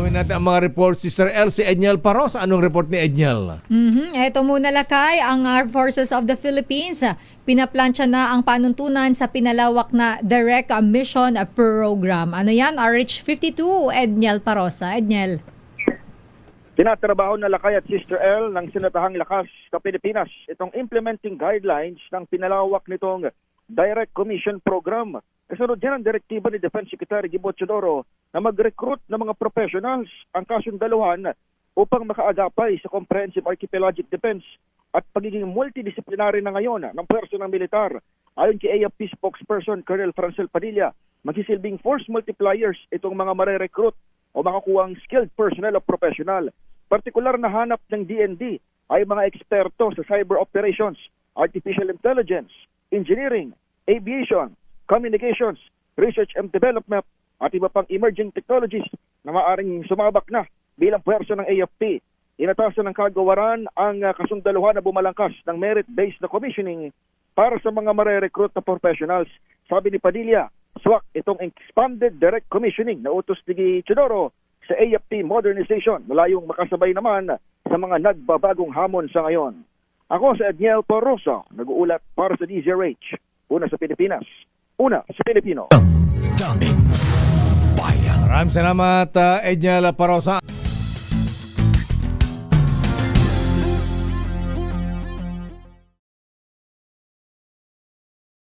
Dalawin natin ang mga report, Sister El, si Edniel Paros. Anong report ni Edniel? Ito muna lakay, ang Armed Forces of the Philippines, pinaplansya na ang panuntunan sa pinalawak na Direct Mission Program. Ano yan? RH52, Edniel Parosa. Edniel. Tinatrabaho na lakay at Sister L ng Sinatahang Lakas sa Pilipinas itong implementing guidelines ng pinalawak nitong Direct Commission Program. Kasunod yan ang direktiba ni Defense Secretary Gibo Teodoro na mag-recruit ng mga professionals ang kasundaluhan upang makaagapay sa Comprehensive Archipelagic Defense at pagiging multidisciplinary na ngayon ng pwersa ng militar. Ayon kay AFP spokesperson Colonel Francel Padilla, magsisilbing force multipliers itong mga mare-recruit o makakuhang skilled personnel o professional. Partikular na hanap ng DND ay mga eksperto sa cyber operations, artificial intelligence, engineering, aviation, communications, research and development at iba pang emerging technologies na maaaring sumabak na bilang puwersa ng AFP. Inatasan ng kagawaran ang kasundaluhan na bumalangkas ng merit-based na commissioning para sa mga mare-recruit na professionals. Sabi ni Padilla, swak itong expanded direct commissioning na utos ni Teodoro sa AFP modernization, malayong makasabay naman sa mga nagbabagong hamon sa ngayon. Ako sa Edniel Porosa, nag-uulat para sa DZRH. Una sa Pilipinas, una sa Pilipino. Maraming salamat, Edniel Parosa.